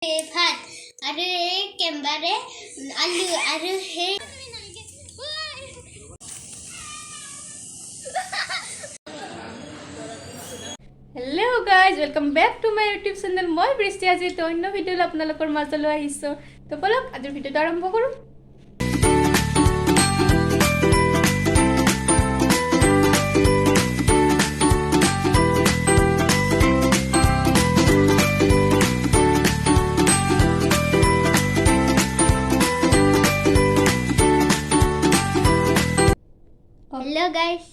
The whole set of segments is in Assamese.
ভাত আৰু কেম্বাৰে আলু আৰু হে Hello guys, welcome back to my YouTube channel. মই বৃষ্টি আজি তো অন্য ভিডিঅ' আপোনালোকৰ মাজলৈ আহিছো। তো বলক আজিৰ ভিডিঅ'টো আৰম্ভ কৰো। Hello guys,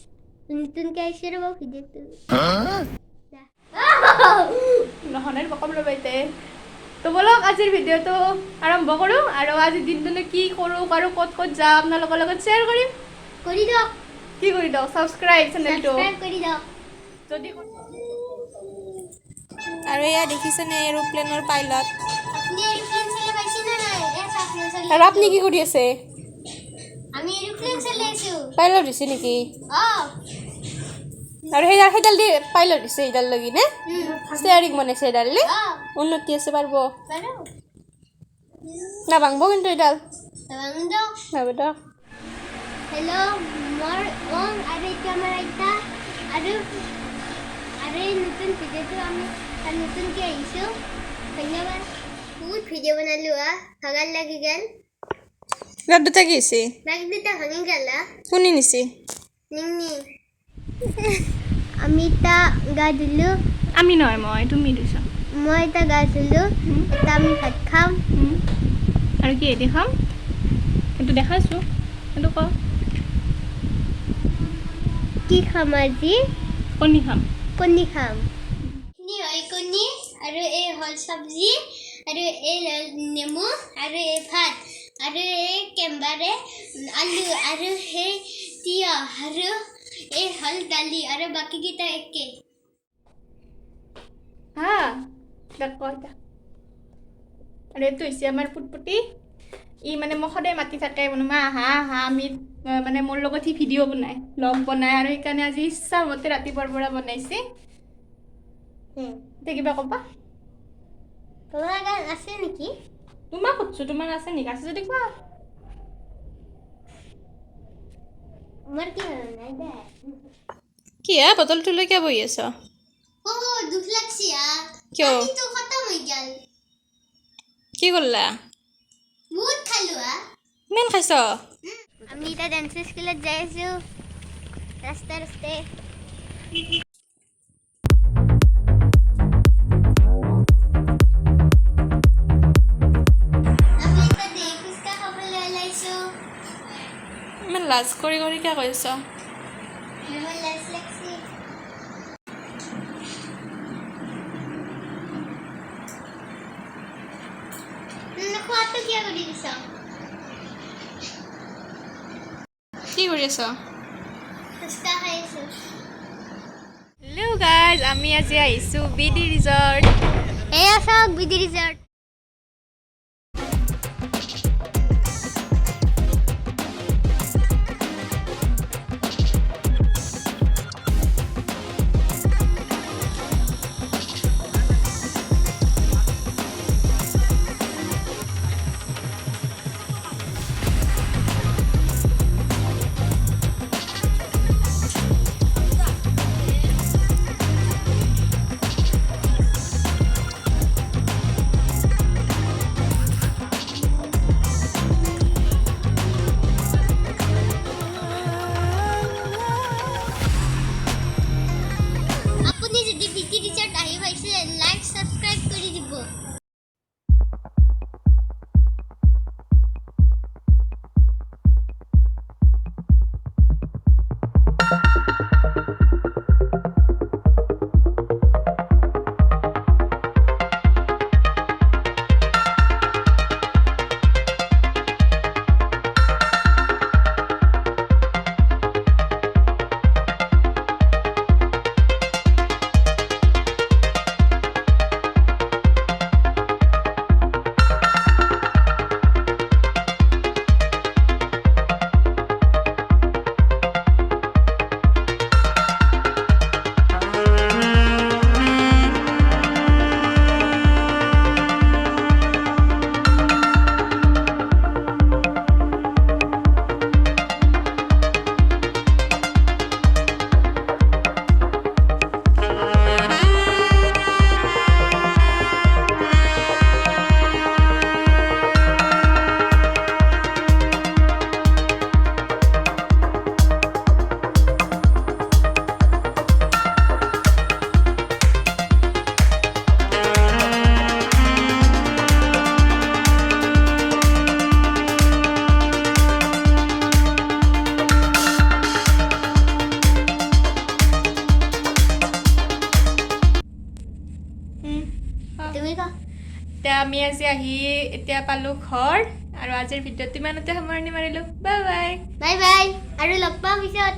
nonton kayo sa mga video to. নহনে বকম লবাইতে। তো বলক আজিৰ ভিডিঅ'টো আৰম্ভ কৰো আৰু আজি দিনটো কি কৰো আৰু কত যাম আপোনালোকৰ লগত শ্বেয়াৰ কৰিম। কৰি দিয়ক। কি কৰি দিয়ক? সাবস্ক্ৰাইব চেনেলটো। সাবস্ক্ৰাইব কৰি দিয়ক। যদি আৰু এয়া দেখিছেনে এৰোপ্লেনৰ পাইলট। আপুনি এৰোপ্লেন চলাই পাইছে না নাই? আৰু আপুনি কি কৰি আছে? আমি এৰোপ্লেন চলাই আছো। পাইলট হৈছে নেকি? আৰু সেইডাল দি পাইলট হৈছে এইডাল লাগি নে? ষ্টেয়াৰিং বনাইছে এইডাল নে? উন্নতি আছে পাৰব। না ভাঙব কিন্তু এইডাল। নাভাঙব। হেল্ল' মোৰ আৰু ক্যামেৰা এটা আৰু নতুন ভিডিঅ'টো আমি নতুনকৈ আহিছোঁ। ধন্যবাদ। বহুত ভিডিঅ' বনালোঁ ভাগাৰ লাগি গেল। লাগ দুটা কি হৈছে? লাগ দুটা ভাঙি গেল। কোনে নিছে? নিংনি। আমি এটা গা ধুলোঁ। আমি নহয় মই, তুমি দিছা। মই এটা গা ধুলোঁ। এটা আমি ভাত খাম। আৰু কি এদি খাম? এইটো দেখাইছোঁ। এইটো ক। কি খাম আজি? কণী খাম। কণী খাম। হয় কণী আৰু এই হল চব্জি আৰু এই নেমু আৰু এই ভাত আৰু এই কেম্বাৰে আলু আৰু সেই তিয়হ আৰু এই হল দালি আৰু বাকীকেইটা একে। হা দেখ এটা আৰু এইটো হৈছে আমাৰ পুটপুটি। ই মানে মোক সদায় মাতি থাকে মানে মা আহা আমি মানে মোৰ লগত সি ভিডিঅ' বনাই ব্লগ বনাই আৰু সেইকাৰণে আজি ইচ্ছা মতে ৰাতিপুৱাৰ পৰা বনাইছে। কিবা ক'বা? তোমাৰ গান আছে নেকি? তোমাক সুধছো তোমাৰ আছে নেকি? আছে যদি কোৱা। মোৰ কি হ'ল নাই দে। কি বটলটো লৈ কিয় বহি আছ? দুখ লাগছি কিয়? পানীটো খতম হৈ গেল। কি করলা? বহুত খালো ইমান খাইছ? আমি এটা ডান্স স্কুলত যাই আছো ৰাস্তাই। ইমান লাজ কৰি কিয় কৈছ? কি কৰি আছ? হেল্ল' গাইজ, আমি আজি আহিছোঁ বিডি ৰিজৰ্ট। এয়া চাওক বিডি ৰিজৰ্ট। আজি আহি এতিয়া পালোঁ ঘৰ আৰু আজিৰ ভিডিঅ'টো ইমানতে সামৰণি মাৰিলোঁ বাই বাই বাই বাই আৰু লগ পাম পিছত